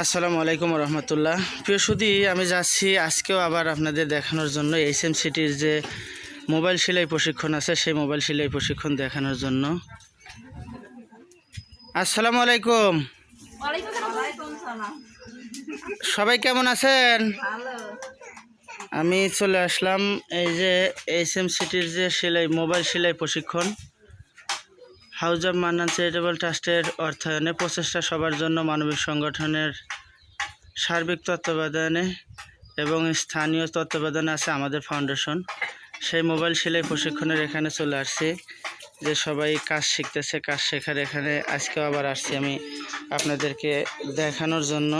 আসসালামু আলাইকুম রহমতুল্লাহ। প্রিয় সুধী, আমি যাচ্ছি আজকেও আবার আপনাদের দেখানোর জন্য এসএম সিটির যে মোবাইল সেলাই প্রশিক্ষণ আছে সেই মোবাইল সেলাই প্রশিক্ষণ দেখানোর জন্য। আসসালামু আলাইকুম। সবাই কেমন আছেন? আমি চলে আসলাম এই যে এসএম সিটির যে সেলাই মোবাইল সেলাই প্রশিক্ষণ। হাউজ অব মান্নান চ্যারিটেবল ট্রাস্টের অর্থায়নে প্রচেষ্টা সবার জন্য মানবিক সংগঠনের সার্বিক তত্ত্বাবধানে এবং স্থানীয় তত্ত্বাবধানে আছে আমাদের ফাউন্ডেশন। সেই মোবাইল সেলাই প্রশিক্ষণের এখানে চলে আসছি, যে সবাই কাজ শিখতেছে, কাজ শেখার এখানে আজকেও আবার আসছি আমি আপনাদেরকে দেখানোর জন্য।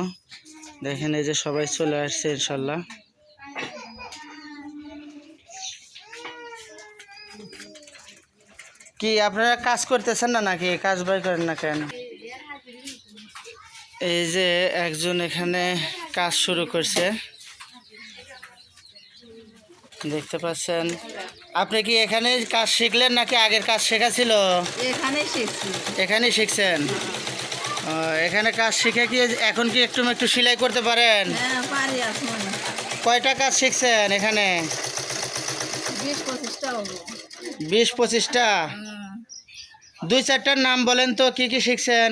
দেখেন এই যে সবাই চলে আসছে ইনশাল্লাহ। কি আপনারা কাজ করতেছেন না নাকি? কাজ বাই করেন না কেন? এই যে একজন এখানে কাজ শুরু করছে, দেখতে পাচ্ছেন। আপনি কি এখানে কাজ শিখলেন নাকি আগের কাজ শেখা ছিল? এখানেই শিখছেন। এখানে কাজ শিখে কি এখন কি একটু একটু সেলাই করতে পারেন? কয়টা কাজ শিখছেন এখানে? 20-25টা। 2-4টার নাম বলেন তো, কি কি শিখছেন?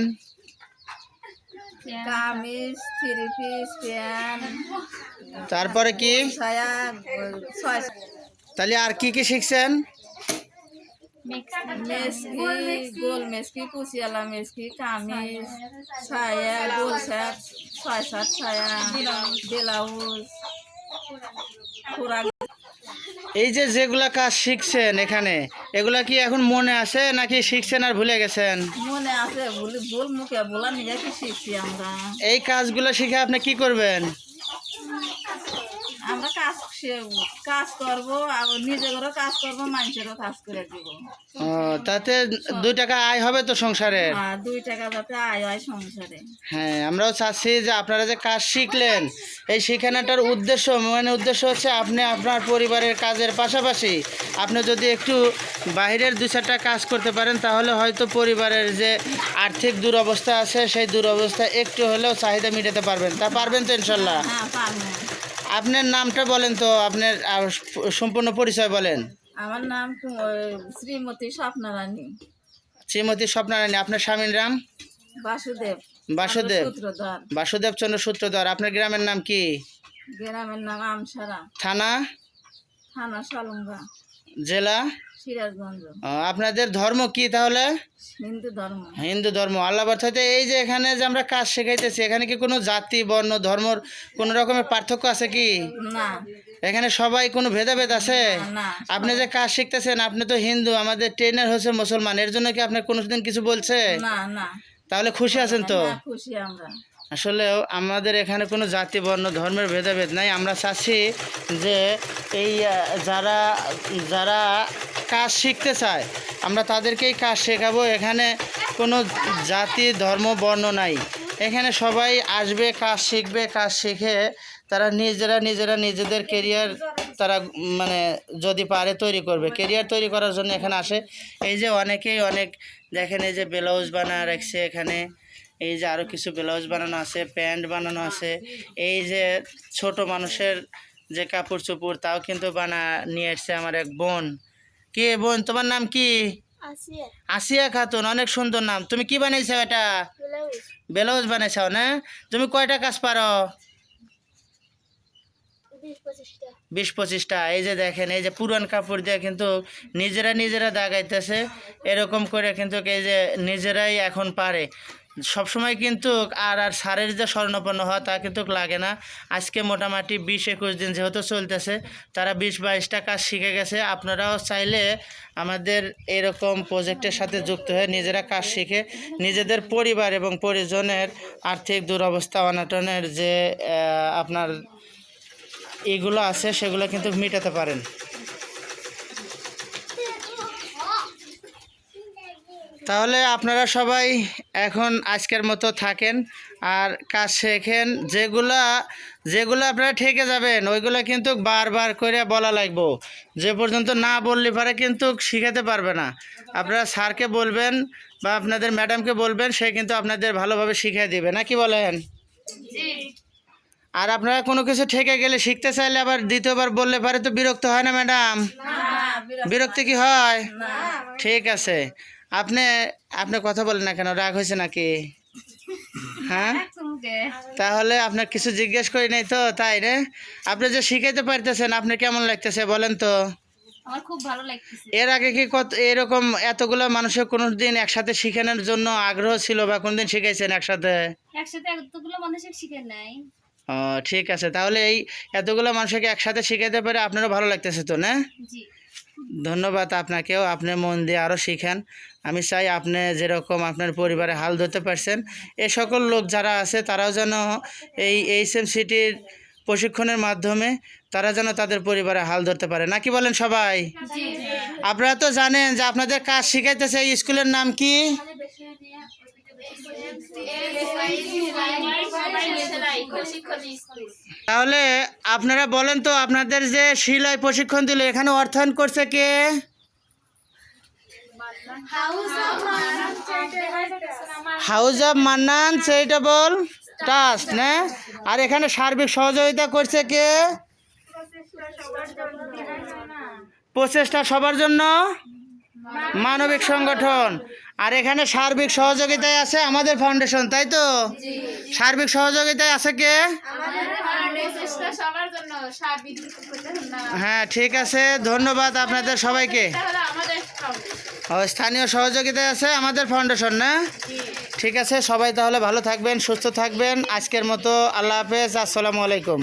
কামিজ, থ্রি পিস, প্যান্ট, তারপরে কি? সায়া, তাহলে আর কি কি শিখছেন? মেসকি, গোল মেসকি, কুচিয়ালা মেসকি, কামিজ, সায়া, গোল শার্ট, 6-7 সায়া, ব্লাউজ, এই যে যেগুলা কাজ শিখছেন এখানে, এগুলা কি এখন মনে আছে নাকি শিখছেন আর ভুলে গেছেন? মনে আছে, ভুল মুখে বলা নিজে কি শিখছি আমরা। এই কাজগুলো শিখে আপনি কি করবেন? আমরা কাজ করবো, নিজেরও কাজ করবো, মানুষেরও কাজ করে দিব। তাতে 2 টাকা আয় হবে তো সংসারে। 2 টাকা যাতে আয় হয় সংসারে। হ্যাঁ, আমরাও চাচ্ছি যে আপনারা যে কাজ শিখলেন, এই শিখানোটার উদ্দেশ্য হচ্ছে আপনি আপনার পরিবারের কাজের পাশাপাশি আপনি যদি একটু বাইরের 2-4টা কাজ করতে পারেন, তাহলে হয়তো পরিবারের যে আর্থিক দুরবস্থা আছে সেই দুরবস্থা একটু হলেও চাহিদা মেটাতে পারবেন। তা পারবেন তো ইনশাল্লাহ? হ্যাঁ, পারবেন। আপনার নামটা বলেন তো, আপনার সম্পূর্ণ পরিচয় বলেন। আমার নাম শ্রীমতী স্বপ্নারানী। শ্রীমতী স্বপ্নারানী। আপনার স্বামীর নাম? বাসুদেব বাসুদেব চন্দ্র সূত্রধর। আপনার গ্রামের নাম কি? গ্রামের নাম আমসারা। থানা? থানা সালুঙ্গা। জেলা? সিরাজগঞ্জ। আপনাদের ধর্ম কি তাহলে? হিন্দু ধর্ম। আল্লাহ বাচ্চাতে এই যে এখানে যে আমরা কাজ শেখাইতেছি, এখানে কি কোনো জাতি, বর্ণ, ধর্মর কোনো রকমের পার্থক্য আছে কি? না। এখানে সবাই কোনো ভেদাভেদ আছে? না। আপনি যে কাজ শিখতেছেন, আপনি তো হিন্দু, আমাদের ট্রেনার হচ্ছে মুসলমান, এর জন্য কি আপনার কোনোদিন কিছু বলছে? না না। তাহলে খুশি আছেন তো? খুশি আমরা। আসলেও আমাদের এখানে কোনো জাতি, বর্ণ, ধর্মের ভেদাভেদ নাই। আমরা চাচ্ছি যে এই যারা যারা কাজ শিখতে চায় আমরা তাদেরকেই কাজ শেখাবো। এখানে কোনো জাতি, ধর্ম, বর্ণ নাই। এখানে সবাই আসবে, কাজ শিখবে, কাজ শিখে তারা নিজেদের কেরিয়ার তারা মানে যদি পারে তৈরি করবে। কেরিয়ার তৈরি করার জন্য এখানে আসে। এই যে অনেকেই দেখেন, এই যে ব্লাউজ বানায় রাখছে এখানে, এই যে আরও কিছু ব্লাউজ বানানো আছে, প্যান্ট বানানো আছে। এই যে ছোট মানুষের যে কাপড় চোপড়, তাও কিন্তু নিয়ে এসছে আমার এক বোন। কে বোন, তোমার নাম কি? আসিয়া খাতুন। অনেক সুন্দর নাম। তুমি কি বানাইছো? এটা ব্লাউজ বানাইছো না? তুমি কয়টা কাজ পারো? 20-25টা। এই যে দেখেন, এই যে পুরান কাপড় দিয়ে কিন্তু নিজেরা দাগাইতেছে। এরকম করে কিন্তু এই যে নিজেরাই এখন পারে। সবসময় কিন্তু আর সারের যে স্বর্ণপন্ন হওয়া তা কিন্তু লাগে না। আজকে মোটামুটি 20-21 দিন যেহেতু চলতেছে, তারা 20-22টা কাজ শিখে গেছে। আপনারাও চাইলে আমাদের এরকম প্রজেক্টের সাথে যুক্ত হয়ে নিজেরা কাজ শিখে নিজেদের পরিবার এবং পরিজনের আর্থিক দুরবস্থা অনটনের যে আপনার এগুলো আছে সেগুলো কিন্তু মেটাতে পারেন। তাহলে আপনারা সবাই এখন আজকের মতো থাকেন আর কাজ শেখেন। যেগুলো আপনারা ঠেকে যাবেন ওইগুলো কিন্তু বারবার করে বলা লাগবে। যে পর্যন্ত না বললে পারে কিন্তু শিখাতে পারবে না। আপনারা স্যারকে বলবেন বা আপনাদের ম্যাডামকে বলবেন, সে কিন্তু আপনাদের ভালোভাবে শিখিয়ে দেবে। না কি বলেন? আর আপনারা কোনো কিছু ঠেকে গেলে শিখতে চাইলে আবার দ্বিতীয়বার বললে পারে তো বিরক্ত হয় না ম্যাডাম? বিরক্তি কি হয়? ঠিক আছে, আপনি আপনি কথা বলেন না কেন, রাগ হয়েছে নাকি? হ্যাঁ, তাহলে আপনার কিছু জিজ্ঞেস করি নাই তো, তাই রে? আপনি যে শিখাইতে পারতেছেন, আপনার কেমন লাগতেছে বলেন তো? আমার খুব ভালো লাগতেছে। এর আগে কি কত এরকম এতগুলো মানুষের কোনো দিন একসাথে শিখানোর জন্য আগ্রহ ছিল বা কোনদিন শিখাইছেন একসাথে? একসাথে এতগুলো মানুষের শিখে নাই। ও ঠিক আছে, তাহলে এই এতগুলো মানুষকে একসাথে শিখাইতে পারে আপনারও ভালো লাগতেছে তো, না? জি। ধন্যবাদ আপনাকেও, আপনি মন দিয়ে আরও শিখেন। আমি চাই আপনি যেরকম আপনার পরিবারে হাল ধরতে পারছেন, এ সকল লোক যারা আছে তারাও যেন এই HMCTর প্রশিক্ষণের মাধ্যমে তারা যেন তাদের পরিবারে হাল ধরতে পারে, নাকি বলেন সবাই? জি। আপনারা তো জানেন যে আপনাদের কাজ শিখাইতেছে এই স্কুলের নাম কি? তাহলে আপনারা বলেন তো, আপনাদের যে সেলাই প্রশিক্ষণ দিল এখানে অর্থায়ন করছে কে? House of Mannan charitable trust, না? আর এখানে সার্বিক সহযোগিতা করছে কে? প্রচেষ্টা সবার জন্য মানবিক সংগঠন। আর এখানে সার্বিক সহযোগিতায় আছে আমাদের ফাউন্ডেশন, তাই তো? সার্বিক সহযোগিতায় আছে কে? হ্যাঁ ঠিক আছে, ধন্যবাদ আপনাদের সবাইকে। ও, স্থানীয় সহযোগিতায় আছে আমাদের ফাউন্ডেশন, না? ঠিক আছে, সবাই তাহলে ভালো থাকবেন, সুস্থ থাকবেন। আজকের মতো আল্লাহ হাফেজ, আসসালামু আলাইকুম।